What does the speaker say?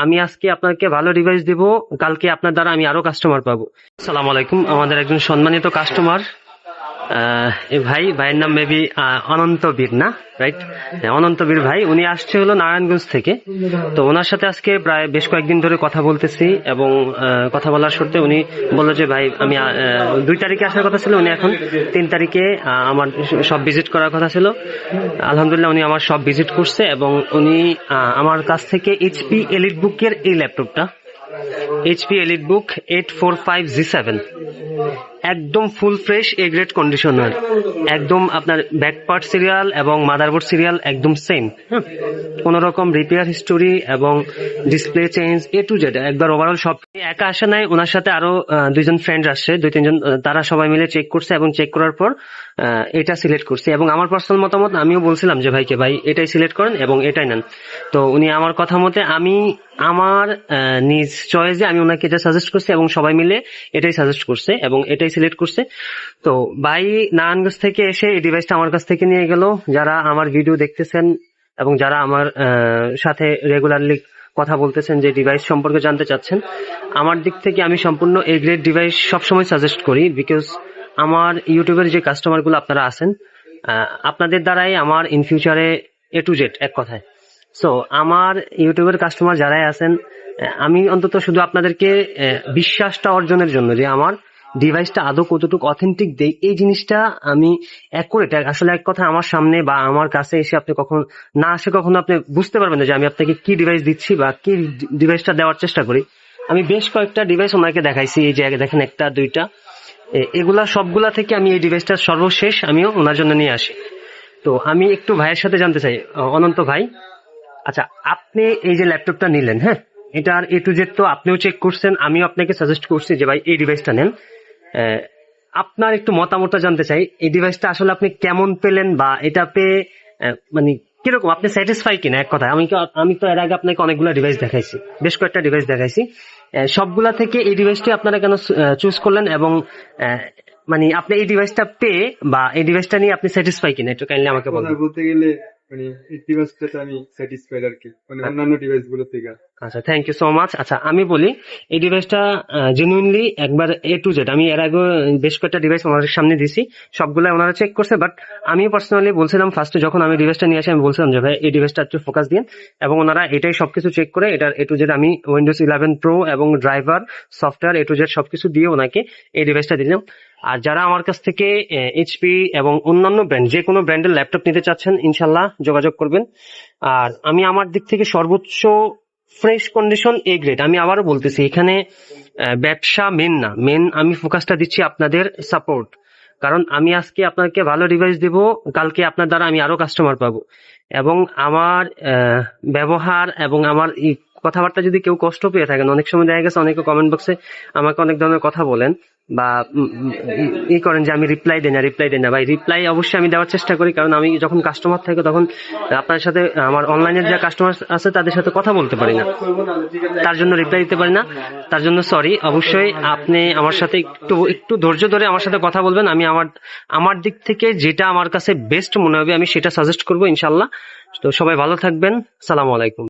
আমি আজকে আপনাকে ভালো ডিভাইস দিব, কালকে আপনার দ্বারা আমি আরো কাস্টমার পাবো। আসসালামু আলাইকুম। আমাদের একজন সম্মানিত কাস্টমার, এই ভাইয়ের নাম মেবি অনন্তবীর, না? রাইট, অনন্তবীর ভাই। উনি আসছে হলো নারায়ণগঞ্জ থেকে। তো ওনার সাথে আজকে প্রায় বেশ কয়েকদিন ধরে কথা বলতেছি এবং কথা বলার সত্ত্বে উনি বললো যে ভাই আমি 2 তারিখে আসার কথা ছিল, উনি এখন 3 তারিখে আমার সব ভিজিট করার কথা ছিল। আলহামদুলিল্লাহ উনি আমার সব ভিজিট করছে এবং উনি আমার কাছ থেকে এইচপি এলিট বুকের এই ল্যাপটপটা, এইচপি এলিট বুক 845G7, একদম full fresh A grade conditioner, একদম আপনার ব্যাক পার্ট সিরিয়াল এবং মাদারবোর্ড সিরিয়াল একদম সেম। কোন রকম রিপেয়ার হিস্টোরি এবং display change A to Z একবার ওভারঅল সব। একা আসে নাই, ওনার সাথে আরো 2জন ফ্রেন্ড আসছে, 2-3জন। তারা সবাই মিলে চেক করছে এবং চেক করার পর এটা সিলেক্ট করছে। এবং আমার পার্সোনাল মতামত, আমিও বলছিলাম যে ভাইকে ভাই এটাই সিলেক্ট করেন এবং এটাই নেন। তো উনি আমার কথা মতে, আমি আমার নিজ চয়েসে আমি ওনাকে এটা সাজেস্ট করছি এবং সবাই মিলে এটাই সাজেস্ট করছে এবং এটাই সিলেক্ট করছে। তো ভাই নারায়ণগঞ্জ থেকে এসে এই ডিভাইসটা আমার কাছ থেকে নিয়ে গেল। যারা আমার ভিডিও দেখতেছেন এবং যারা আমার সাথে রেগুলারলি কথা বলতেছেন, যে ডিভাইস সম্পর্কে জানতে চাচ্ছেন, আমার দিক থেকে আমি সম্পূর্ণ এ গ্রেড ডিভাইস সবসময় সাজেস্ট করি। বিকজ আমার ইউটিউবের যে কাস্টমার গুলো আপনারা আছেন, আপনাদের দ্বারাই আমার ইন ফিউচারে এ টু জেড, এক কথায়। সো আমার ইউটিউবের কাস্টমার যারাই আছেন, আমি অন্তত শুধু আপনাদেরকে বিশ্বাসটা অর্জনের জন্য যে আমার ডিভাইসটা আদৌ কতটুকু অথেন্টিক দেয়, এই জিনিসটা আমি অ্যাকুরেট, আসলে এক কথা আমার সামনে বা আমার কাছে এসে আপনি কখনো না আসে কখনো আপনি বুঝতে পারবেন না যে আমি আপনাকে কি ডিভাইস দিচ্ছি বা কি ডিভাইসটা দেওয়ার চেষ্টা করি। আমি বেশ কয়েকটা ডিভাইস ওনাকে দেখাইছি, এই যে দেখেন 1টা 2টা, এগুলা সবগুলা থেকে আমি এই ডিভাইসটা সর্বশেষ আমিও ওনার জন্য নিয়ে আসি। তো আমি একটু ভাইয়ের সাথে জানতে চাই, অনন্ত ভাই, আচ্ছা আপনি এই যে ল্যাপটপটা নিলেন, হ্যাঁ, এটার এ টু জেড তো আপনিও চেক করছেন, আমিও আপনাকে সাজেস্ট করছি যে ভাই এই ডিভাইসটা নেন। আপনার একটু মতামতটা জানতে চাই, এই ডিভাইসটা আসলে আপনি কেমন পেলেন বা এটা পেয়ে মানে কিরকম আপনি স্যাটিসফাই কিনা, এক কথায়। আমি তো এর আগে আপনাকে অনেকগুলো ডিভাইস দেখাইছি, বেশ কয়েকটা ডিভাইস দেখাইছি, সবগুলা থেকে এই ডিভাইসটি আপনারা কেন চুজ করলেন এবং মানে আপনি এই ডিভাইসটা পেয়ে বা এই ডিভাইসটা নিয়ে আপনি স্যাটিসফাই কিনা, একটু কাইন্ডলি আমাকে বলুন। বলতে গেলে মানে এই ডিভাইসটাতে আমি স্যাটিসফাইড আর কি, মানে অন্যান্য ডিভাইস গুলো থেকে। আচ্ছা, থ্যাংক ইউ সো মাচ। আচ্ছা আমি বলি, এই ডিভাইসটা জেনুইনলি একবার এ টু জেড, আমি এর আগে বেশ কয়েকটা ডিভাইস ওনাদের সামনে দিছি, সবগুলো ওনারা চেক করছে। বাট আমি পার্সোনালি বলছিলাম ফার্স্টে যখন আমি ডিভাইসটা নিয়ে আসি, আমি বলছিলাম যে ভাই এই ডিভাইসটা একটু ফোকাস দিন, এবং ওনারা এটাই সবকিছু চেক করে এটার এ টু জেড আমি উইন্ডোজ 11 প্রো এবং driver software A to Z সবকিছু দিয়ে ওনাকে এই ডিভাইসটা দিলাম। আর যারা আমার কাছ থেকে এইচপি এবং অন্যান্য ব্র্যান্ড, যে কোনো ব্র্যান্ডের ল্যাপটপ নিতে চাচ্ছেন, ইনশাল্লাহ যোগাযোগ করবেন। আর আমি আমার দিক থেকে সর্বোচ্চ ফ্রেশ কন্ডিশন এ গ্রেড, আমি আবারও বলতেছি, এখানে ব্যবসা মেন না, মেন আমি ফোকাসটা দিচ্ছি আপনাদের সাপোর্ট। কারণ আমি আজকে আপনাকে ভালো ডিভাইস দেব, কালকে আপনার দ্বারা আমি আরো কাস্টমার পাবো। এবং আমার ব্যবহার এবং আমার কথাবার্তা যদি কেউ কষ্ট পেয়ে থাকেন, অনেক সময় দেখা গেছে অনেকে কমেন্ট বক্সে আমাকে অনেক ধরনের কথা বলেন বা করেন যে আমি রিপ্লাই দেই না ভাই, রিপ্লাই অবশ্যই আমি দেওয়ার চেষ্টা করি, কারণ আমি যখন কাস্টমার থাকি তখন আপনার সাথে আমার অনলাইনের যে কাস্টমার আছে তাদের সাথে কথা বলতে পারি না, তার জন্য রিপ্লাই দিতে পারি না, তার জন্য সরি। অবশ্যই আপনি আমার সাথে একটু ধৈর্য ধরে আমার সাথে কথা বলবেন, আমি আমার দিক থেকে যেটা আমার কাছে বেস্ট মনে হবে আমি সেটা সাজেস্ট করবো ইনশাল্লাহ। তো সবাই ভালো থাকবেন, সালামু আলাইকুম।